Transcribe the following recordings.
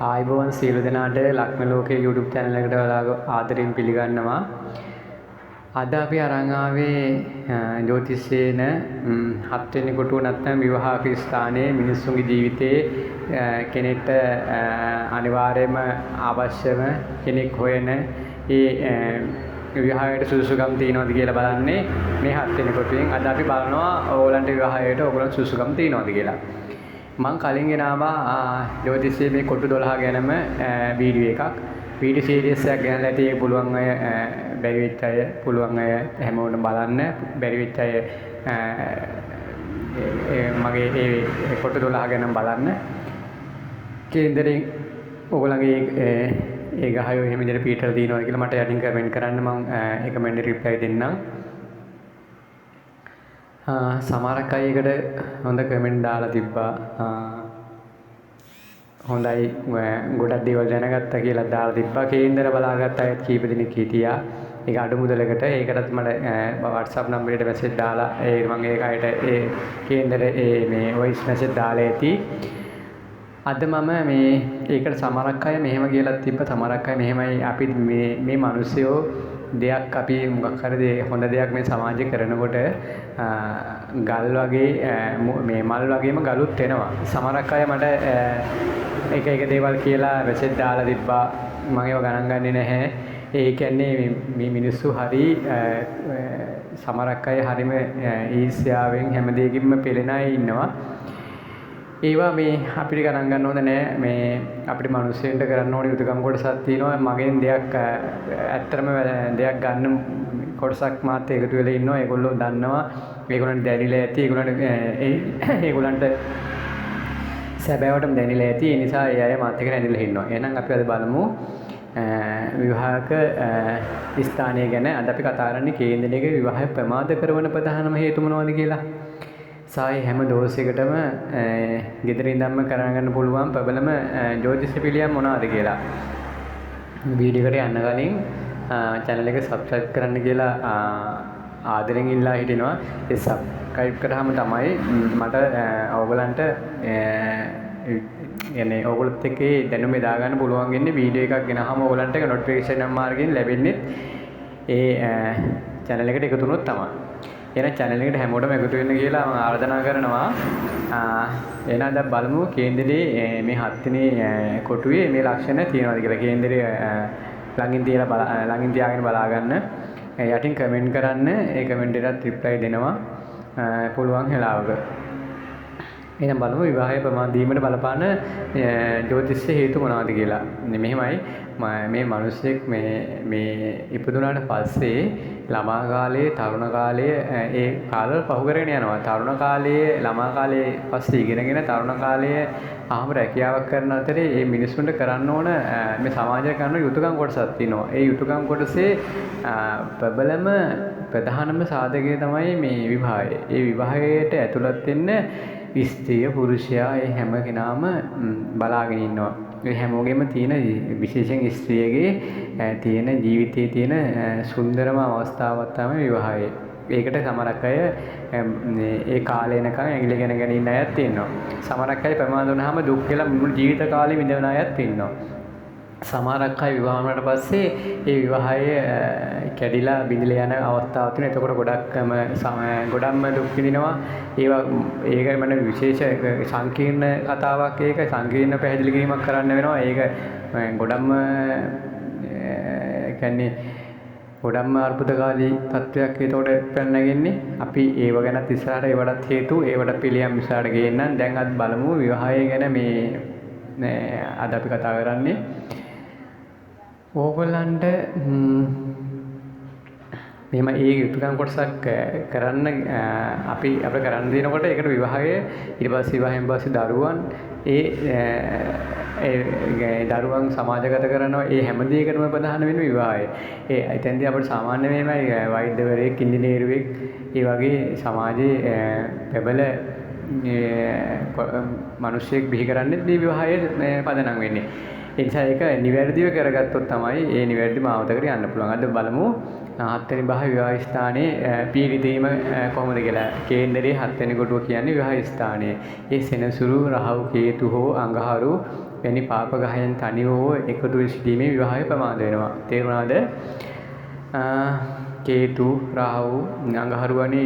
ආයිබෝවන් සියලු දෙනාට ලක්ම ලෝකයේ YouTube channel එකට ඔයාලා ආදරයෙන් පිළිගන්නවා. අද අපි අරන් ආවේ ජ්‍යොතිෂයේන හත් වෙනි කොටුව නැත්නම් විවාහ ස්ථානයේ මිනිස්සුන්ගේ ජීවිතයේ කෙනෙක්ට අනිවාර්යයෙන්ම අවශ්‍යම කෙනෙක් හොයන විවාහයට සුදුසුකම් තියනවාද කියලා බලන්නේ මේ හත් වෙනි කොටුවෙන්. අද අපි බලනවා ඕගොල්ලන්ට විවාහයට ඕගොල්ලන් සුදුසුකම් තියනවාද කියලා. මම කලින් ගෙනාවා ජ්‍යොතිෂයේ මේ කොටු 12 ගැනම වීඩියෝ එකක්. වීඩියෝ සීරීස් එකක් ගෙනල්ලා ඇති පුළුවන් අය බැරි වෙච්ච අය පුළුවන් අය හැමෝටම බලන්න. බැරි වෙච්ච අය මගේ ඒ කොටු 12 ගැනම බලන්න. කේන්දරෙන් ඔයගොල්ලන්ගේ ඒ ගහයෝ එහෙම විදිහට පීටර් දිනනවා කියලා මට යටින් කමෙන්ට් කරන්න. මම ඒ කමෙන්ට් එක රිප්ලයි දෙන්නම්. සමහරක් අය එකට හොඳ කමෙන්ට් දාලා තිබ්බා. හොඳයි ගොඩක් දේවල් දැනගත්තා කියලා දාලා තිබ්බා. කේන්දර බලාගත්ත අයත් කීප දෙනෙක් හිටියා. ඒක අඩු මුදලකට. ඒකටත් මට WhatsApp නම්බරයට මැසේජ් දාලා මම ඒ අයට ඒ කේන්දර මේ වොයිස් මැසේජ් දාලා ඇති. අද මම මේ ඒකට සමහරක් අය මෙහෙම කියලා තිබ්බා. සමහරක් අය මෙහෙමයි අපි මේ මිනිස්සුયો දෙයක් අපි මොකක් හරි හොඳ දෙයක් මේ සමාජයේ කරනකොට ගල් වගේ මේ මල් වගේම ගලුත් වෙනවා. සමහරක් අය මට එක දේවල් කියලා මැසේජ් දාලා තිබ්බා. මම ඒව ගණන් ගන්නේ නැහැ. ඒ කියන්නේ මේ මිනිස්සු හරි සමහරක් අය හරිම ඊර්ෂ්‍යාවෙන් හැම දෙයකින්ම පෙළෙන අය ඉන්නවා. ඒවා මේ අපිට ගණන් ගන්න හොඳ නෑ. මේ අපිට මිනිස්සුන්ට කරන්න ඕනේ යුතුයකම් කොටසක් තියෙනවා. මගෙන් දෙයක් ඇත්තටම දෙයක් ගන්න කොටසක් මාත් එකතු වෙලා ඉන්නවා. ඒගොල්ලෝ දන්නවා. ඒගොල්ලන්ට දැනෙලා ඇති. ඒගොල්ලන්ට සැබෑවටම දැනෙලා ඇති. ඒ නිසා ඒ අය මාත් එක්ක රැඳිලා ඉන්නවා. එහෙනම් අපි අද බලමු විවාහක ස්ථානය ගැන. අද අපි කතා කරන්නේ කේන්දරයක විවාහය ප්‍රමාද කරන ප්‍රධානම හේතු මොනවද කියලා. සායි හැම දෝෂයකටම ගෙදර ඉඳන්ම කරගන්න පුළුවන් ප්‍රබලම ජ්‍යොතිෂ පිළියම් මොනවද කියලා. වීඩියෝ එකට යන්න කලින් channel එක subscribe කරන්න කියලා ආදරෙන් ඉල්ලා හිටිනවා. ඒ subscribe කරාම තමයි මට ඔයගලන්ට يعني ඔයගොල්ලොත් එක්ක දැනුම බෙදා ගන්න පුළුවන් වෙන්නේ. වීඩියෝ එකක් ගෙනහම ඔයගලන්ට ඒක notification මාර්ගයෙන් ලැබෙන්නේ ඒ channel එකට එකතු වුණොත් තමයි. එහෙනම් channel එකට හැමෝටම එකතු වෙන්න කියලා මම ආරාධනා කරනවා. එහෙනම් දැන් බලමු කේන්දරේ මේ හත් වෙනි කොටුවේ මේ ලක්ෂණ තියෙනවද කියලා. කේන්දරේ ළඟින් තියාගෙන බලා ගන්න. යටින් කමෙන්ට් කරන්න. ඒ කමෙන්ට් එකටත් රිප්ලයි දෙනවා පුළුවන් වෙලාවක. එහෙනම් බලමු විවාහය ප්‍රමාද වීමට බලපාන ජ්‍යොතිෂ හේතු මොනවද කියලා. මෙහෙමයි මේ මිනිස්සෙක් මේ ඉපදුනාට පස්සේ ළමා කාලයේ තරුණ කාලයේ ඒ කාලවල පහු කරගෙන යනවා. තරුණ කාලයේ ළමා කාලයේ පස්සේ ඉගෙනගෙන තරුණ කාලයේ ආම රැකියාවක් කරන අතරේ මේ මිනිස්සුන්ට කරන්න ඕන මේ සමාජය කරන යුතුයකම් කොටසක් තියෙනවා. ඒ යුතුයකම් කොටසේ ප්‍රබලම ප්‍රධානම සාධකය තමයි මේ විවාහය. ඒ විවාහයට ඇතුළත් වෙන්න ස්ත්‍රිය පුරුෂයා ඒ හැම කෙනාම බලාගෙන ඉන්නවා. ඒ හැමෝගෙම තියෙන විශේෂයෙන් ස්ත්‍රියගේ තියෙන ජීවිතයේ තියෙන සුන්දරම අවස්ථාවක් තමයි විවාහය. ඒකට සමහරක් අය ඒ කාලේ එනකන් ඇඟිලි ගැන ඉන්න අයත් ඉන්නවා. සමහරක් අය ප්‍රමාද වුණාම දුක් කියලා මුළු ජීවිත කාලෙම ඉඳන අයත් ඉන්නවා. සමහරක් අය විවාහ වුණාට පස්සේ ඒ විවාහය කැඩිලා බිඳිලා යන අවස්ථාවක් තියෙනවා. එතකොට ගොඩක්ම දුක් විඳිනවා. ඒක මම විශේෂ සංකීර්ණ කතාවක්. ඒක සංකීර්ණ පැහැදිලි කිරීමක් කරන්න වෙනවා. ඒක ගොඩක්ම කියන්නේ ගොඩක්ම අර්බුදකාරී තත්ත්වයක් ඒතකොට පැනනගන්නේ. අපි ඒව ගැනත් ඉස්සරහට ඒවටත් හේතු ඒවට පිළියම් ඉස්සරහට ගේන්නම්. දැන් අද බලමු විවාහය ගැන මේ අද අපි කතා කරන්නේ. ඕගොල්ලන්ට මෙහෙම ඒ යුතුයකම් කොටසක් කරන්න අපි කරන්න දෙනකොට ඒකට විවාහය ඊට පස්සේ විවාහයෙන් පස්සේ දරුවන් දරුවන් සමාජගත කරනවා. ඒ හැම දෙයකටම ප්‍රධාන වෙන විවාහය. එතෙන්දී අපිට සාමාන්‍ය මේමයි වෛද්‍යවරයෙක් ඉංජිනේරුවෙක් ඒ වගේ සමාජයේ ප්‍රබල මිනිස්සෙක් බිහි කරන්නේ මේ විවාහයේ පදනම් වෙන්නේ. ඒ නිසා ඒක නිවැරදිව කරගත්තොත් තමයි ඒ නිවැරදි මාවතකට යන්න පුළුවන්. අද බලමු හත් වෙනි විවාහ ස්ථානයේ පීඩිතීම කොහොමද කියලා. කේන්දරයේ හත් වෙනි කොටුව කියන්නේ විවාහ ස්ථානය. ඒ සෙනසුරු රහව් කේතු හෝ අඟහරු වැනි පාපගහයන් තනිව හෝ එකතු වී සිටීමේ විවාහය ප්‍රමාද වෙනවා. තේරුණාද? කේතු රාහු අඟහරු වැනි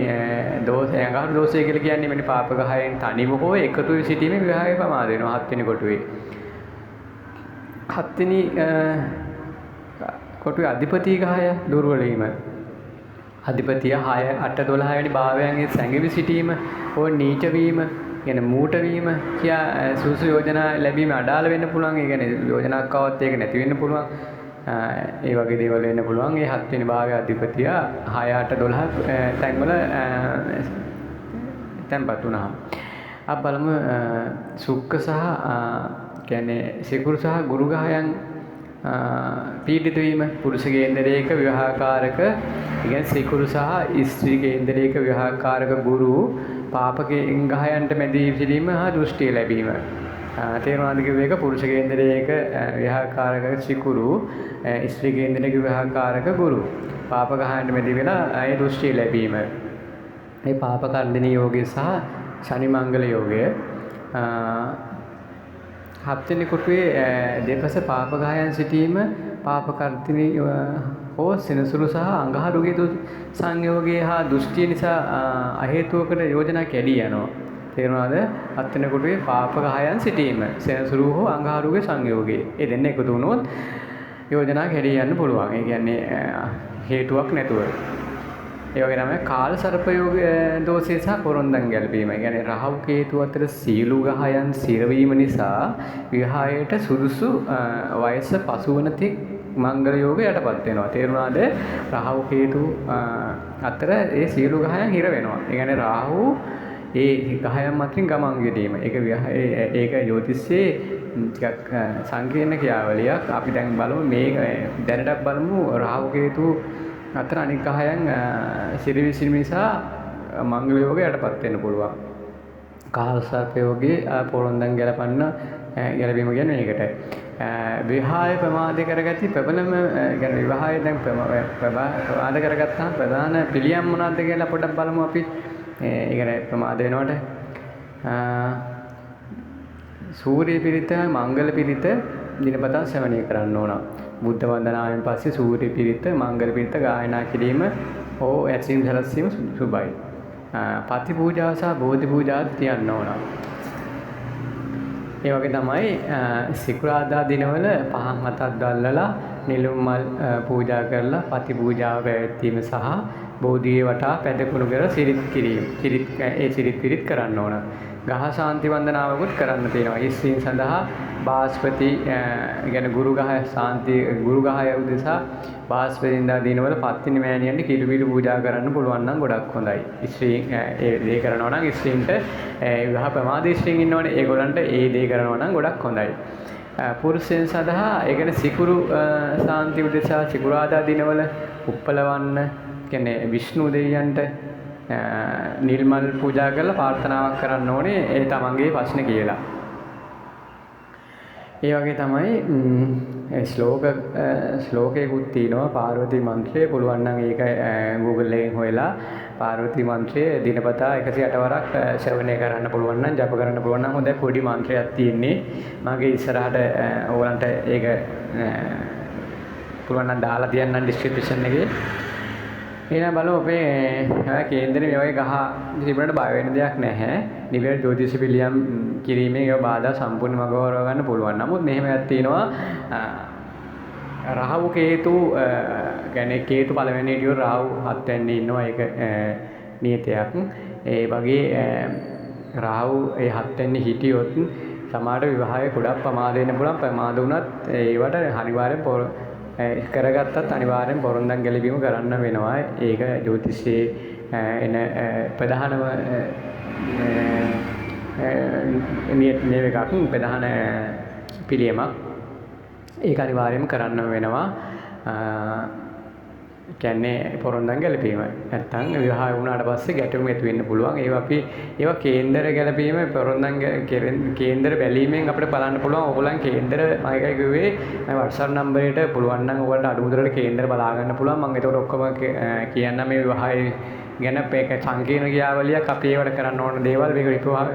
අඟහරු දෝෂය කියලා කියන්නේ මෙන්න පාපගහයන් තනිව හෝ එකතු වී සිටීමේ විවාහය ප්‍රමාද වෙනවා. 7 වෙනි කොටුවේ 7 වෙනි කොටුවේ අධිපති ගහය දුර්වල වීම. අධිපතිය 6 8 12 වැනි භාවයන්ගේ සැඟවි සිටීම හෝ නීච වීම කියන්නේ මූට වීම කියා සුසු යෝජනා ලැබීම අඩාල වෙන්න පුළුවන්. ඒ කියන්නේ යෝජනාවක් આવත් ඒක නැති වෙන්න පුළුවන්. ඒ වගේ දේවල් වෙන්න පුළුවන්. ඒ 7 වෙනි භාවයේ අධිපතිය 6 8 12 තැන්වල තැන්පත් වුණා. අප බලමු සුක්ක සහ කියන්නේ සිකුරු සහ ගුරු ගහයන් පීඩිත වීම. පුරුෂ කේන්දරයක විවාහකාරක කියන්නේ සිකුරු සහ ස්ත්‍රී කේන්දරයක විවාහකාරක ගුරු පාපකයෙන් ගහයන්ට මැදී සිටීම හා දෘෂ්ටිය ලැබීම. තේරුණාද කිව්ව එක? පුරුෂ කේන්දරයක විවාහකාරක සිකුරු ස්ත්‍රී කේන්දරයක විවාහකාරක ගුරු පාප ගහයන්ට මැදී වෙලා ඒ දෘෂ්ටිය ලැබීම. මේ පාප කර්දිනී යෝගය සහ ශනි මංගල යෝගය. 7 වෙනි කොටුවේ දෙපස පාප ගහයන් සිටීම පාප කර්දිනී හෝ සෙනසුරු සහ අඟහරුගේ සංයෝගයේ හා දෘෂ්ටිය නිසා අහේතුවකට යෝජනා කැඩී යනවා. තේරුණාද? 7 වෙනි කොටුවේ පාප ගහයන් සිටීම සෙනසුරු හෝ අඟහරුගේ සංයෝගයේ ඒ දෙන්න එකතු වුණොත් යෝජනා කැඩී යන්න පුළුවන්. ඒ කියන්නේ හේතුවක් නැතුව. ඒ වගේ තමයි කාල සර්ප යෝග දෝෂය සහ පොරොන්දන් ගැලපීම. ඒ කියන්නේ රාහු කේතු අතර සීලු ගහයන් සිරවීම නිසා විවාහයට සුදුසු වයස පසුවන තෙක් මංගල යෝගය යටපත් වෙනවා. තේරුණාද? රාහු කේතු අතර ඒ සීලු ගහයන් හිර වෙනවා. ඒ කියන්නේ රාහු ඒ ගහයන් අතරින් ගමන් ගෙදීම. ඒක ජ්‍යොතිෂයේ ටිකක් සංකීර්ණ ක්‍රියාවලියක්. අපි දැන් බලමු මේක දැනටත් බලමු රාහු කේතු අතර අනික් ගහයන් සිරවිසිරීම නිසා මංගල යෝගය යටපත් වෙන්න පුළුවන්. කාල සර්ප යෝගයේ පොරොන්දන් ගැලපීම කියන්නේ මේකට. විවාහය ප්‍රමාද කරගති ප්‍රබලම කියන්නේ විවාහය දැන් ප්‍රමාද කරගත්තාම ප්‍රධාන පිළියම් මොනවද කියලා පොඩ්ඩක් බලමු අපි. ඒ කියන්නේ ප්‍රමාද වෙනකොට සූර්ය පිරිත මංගල පිරිත දිනපතා ශ්‍රවණය කරන්න ඕන. බුද්ධ වන්දනාවෙන් පස්සේ සූර්ය පිරිත මංගල පිරිත ගායනා කිරීම හෝ ඇසීම් සැලසීම සුබයි. පති පූජාව සහ බෝධි පූජාව තියන්න ඕන. ඒ වගේ තමයි සිකුරාදා දිනවල පහන් හතක් දැල්ලලා නිලුම් මල් පූජා කරලා පති පූජාව පැවැත්වීම සහ බෝධියේ වටා පැදකුණු කර සිරිත් කිරීම. සිරිත් පිරිත් කරන්න ඕන. ගහ ශාන්ති වන්දනාවකුත් කරන්න තියෙනවා. ඉස්සීන් සඳහා බාස්පති කියන්නේ ගුරු ගහ ශාන්ති ගුරු ගහය උදෙසා බාස්පතින්දා දිනවල පත්තිනි මෑණියන්ට කිලුබිලු පූජා කරන්න පුළුවන් නම් ගොඩක් හොඳයි. ඉස්ත්‍රීන් ඒ දේ කරනවා නම් ඉස්ත්‍රීන්ට විවාහ ප්‍රමාද ඉස්ත්‍රීන් ඉන්නවනේ ඒගොල්ලන්ට ඒ දේ කරනවා නම් ගොඩක් හොඳයි. පුරුෂයන් සඳහා ඒ කියන්නේ සිකුරු ශාන්ති උදෙසා සිකුරාදා දිනවල උප්පලවන්න කියන්නේ විෂ්ණු දෙවියන්ට නිල්මල් පූජා කරලා ප්‍රාර්ථනාවක් කරන්න ඕනේ ඒ තමන්ගේ ප්‍රශ්න කියලා. ඒ වගේ තමයි ශ්ලෝකයකුත් තියෙනවා පාර්වතී මන්ත්‍රය. පුළුවන් නම් ඒක Google එකෙන් හොයලා පාර්වතී මන්ත්‍රය දිනපතා 108 වරක් ශ්‍රවණය කරන්න පුළුවන් නම් ජප කරන්න පුළුවන් නම් හොඳයි. පොඩි මන්ත්‍රයක් තියෙන්නේ. මගේ ඉස්සරහට ඕගලන්ට ඒක පුළුවන් නම් දාලා තියන්නම් ඩිස්ක්‍රිප්ෂන් එකේ. එහෙනම් බලමු අපේ කේන්දරේ මේ වගේ ගහ තිබුණාට බය වෙන දෙයක් නැහැ. නිවැරදි ජ්‍යොතිෂ පිළියම් කිරීමේ ඒවා බාධා සම්පූර්ණ මගවරව ගන්න පුළුවන්. නමුත් මෙහෙම එකක් තියෙනවා. රාහු කේතු කියන්නේ කේතු පළවෙනි හිටියෝ රාහු 7 වෙනි ඉන්නවා. ඒක නියතයක්. ඒ වගේ රාහු ඒ 7 වෙනි හිටියොත් සමහර විවාහයේ ගොඩක් ප්‍රමාද වෙන්න පුළුවන්. ප්‍රමාද වුණත් ඒවට අනිවාර්යෙන් කරගත්තත් අනිවාර්යෙන් පොරොන්දන් ගැලවීම කරන්න වෙනවා. ඒක ජ්‍යොතිෂයේ එන ප්‍රධානම නියම එකක් ප්‍රධාන පිළියමක්. ඒක අනිවාර්යයෙන්ම කරන්න වෙනවා. කියන්නේ පොරොන්දන් ගැලපීම. නැත්තම් විවාහය වුණාට පස්සේ ගැටුම් ඇති වෙන්න පුළුවන්. ඒවා කේන්දර ගැලපීම පොරොන්දන් කේන්දර බැලීමෙන් අපිට බලන්න පුළුවන්. ඕගොල්ලන් කේන්දර මම කිව්වේ මම WhatsApp නම්බරයට පුළුවන් නම් ඔයාලට අඩු මුදලට කේන්දර බලා ගන්න පුළුවන්. මම ඒකට ඔක්කොම කියන්නම් මේ විවාහය ගැන මේක සංකීර්ණ ක්‍රියාවලියක් අපි ඒවට කරන්න ඕන දේවල් මේක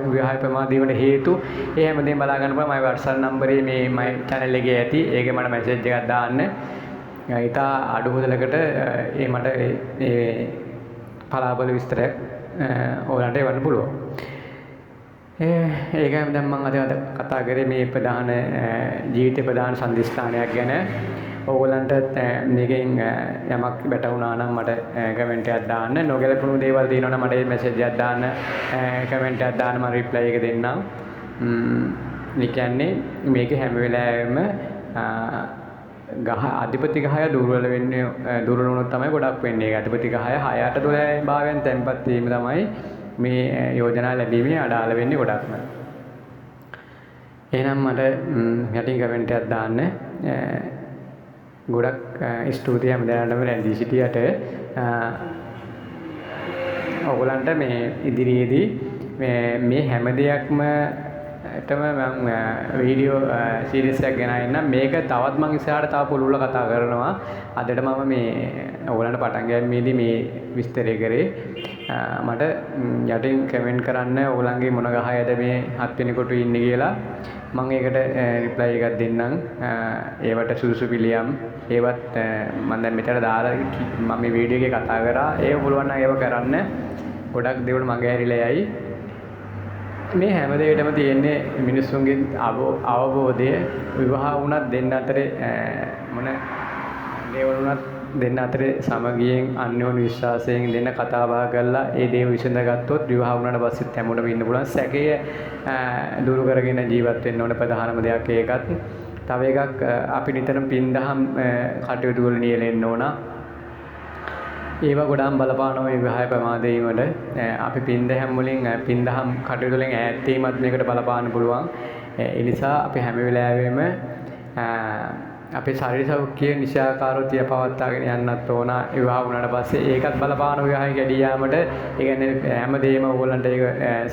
විවාහ ප්‍රමාදීවට හේතු ඒ හැමදේම බලා ගන්න පුළුවන් මගේ WhatsApp නම්බරේ මේ මයි channel එකේ ඇති ඒකේ මට මැසේජ් එකක් දාන්න ඉතා අඩු මුදලකට ඒ මට ඒ පලාබල විස්තර ඔයාලට එවන්න පුළුවන් ඒකයි දැන් මම අද කතා කරේ මේ ප්‍රධාන ජීවිත ප්‍රධාන සම්දිස්ථානයක් ගැන ඕගොල්ලන්ට මේකෙන් යමක් වැටුණා නම් මට කමෙන්ට් එකක් දාන්න නොගැලපුණු දේවල් තියෙනවා නම් මට මැසේජ් එකක් දාන්න කමෙන්ට් එකක් දාන්න මම රිප්ලයි එක දෙන්නම් මේ කියන්නේ මේක හැම වෙලාවෙම ගහ අධිපති ගහය දුර්වල වෙන්නේ දුර්වල වුණොත් තමයි ගොඩක් වෙන්නේ ඒක අධිපති ගහය 6 8 12 භාවයෙන් තැන්පත් වීම තමයි මේ යෝජනා ලැබීමේ අඩාල වෙන්නේ ගොඩක්ම එහෙනම් මට යටින් කමෙන්ට් එකක් දාන්න ගොඩක් ස්තුතියි හැමදාටම රැඳී සිටියට ඔයගොල්ලන්ට මේ ඉදිරියේදී මේ හැම දෙයක්ම මම වීඩියෝ සීරීස් එකක් ගෙනල්ලා මේක තවත් මම ඉස්සරහට තව පුළුල්ල කතා කරනවා අදට මම මේ ඔයගොල්ලන්ට පටන් ගැනීමේදී මේ විස්තරය කරේ මට යටින් කමෙන්ට් කරන්න ඔයගොල්ලන්ගේ මොන ගහයද මේ 7 වෙනි කොටු ඉන්නේ කියලා මම ඒකට රිප්ලයි එකක් දෙන්නම් ඒවට සුසු පිළියම් ඒවත් මම දැන් මෙතන දාලා මම මේ වීඩියෝ එකේ කතා කරා ඒක පුළුවන් නම් ඒව කරන්න ගොඩක් දේවල් මගේ ඇරිලා යයි මේ හැම දෙයකටම තියෙන්නේ මිනිස්සුන්ගේ අවබෝධය විවාහ වුණත් දෙන්න අතරේ මොන දේවල් වුණත් දෙන්න අතරේ සමගියෙන් අන්‍යෝන්‍ය විශ්වාසයෙන් දෙන්න කතා බහ කරලා ඒ දේ විසඳගත්තොත් විවාහ වුණාට පස්සෙත් හැමෝටම ඉන්න පුළුවන් සැකය දුරු කරගෙන ජීවත් වෙන්න ඕන ප්‍රධානම දෙයක් ඒකත් තව එකක් අපි නිතරම පින්දහම් කටයුතු වල නියැලෙන්න ඕන ඒවා ගොඩාක් බලපානවා මේ විවාහ ප්‍රමාදයෙන් වලට අපි පින්දහම් වලින් පින්දහම් කටයුතු වලින් ඈත් වීමත් මේකට බලපාන්න පුළුවන් ඒ නිසා අපි හැම වෙලාවෙම අපේ ශරීර සෞඛ්‍යය නිසාකාරව තිය පවත්වාගෙන යන්නත් ඕන විවාහ වුණාට පස්සේ ඒකත් බලපාන විවාහය ගැඩී යාමට ඒ කියන්නේ හැමදේම ඕගොල්ලන්ට ඒක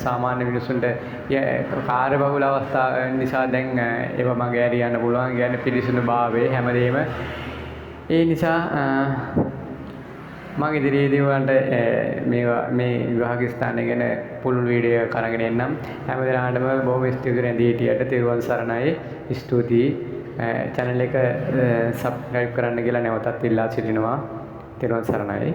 සාමාන්‍ය මිනිස්සුන්ට කාර්යබහුල අවස්ථා නිසා දැන් ඒව මගේ ඇරි යන්න පුළුවන් කියන්නේ පිළිසුණු භාවයේ හැමදේම ඒ නිසා මම ඉදිරියේදී ඔයන්ට මේ විවාහ ස්ථානය ගැන පුළුල් වීඩියෝ එකක් අරගෙන එන්නම් හැමදෙනාටම බොහොම ස්තුතියි රැඳී සිටියට තෙරුවන් සරණයි ස්තුතියි channel එක subscribe කරන්න කියලා නැවතත් ඉල්ලා සිටිනවා තෙරුවන් සරණයි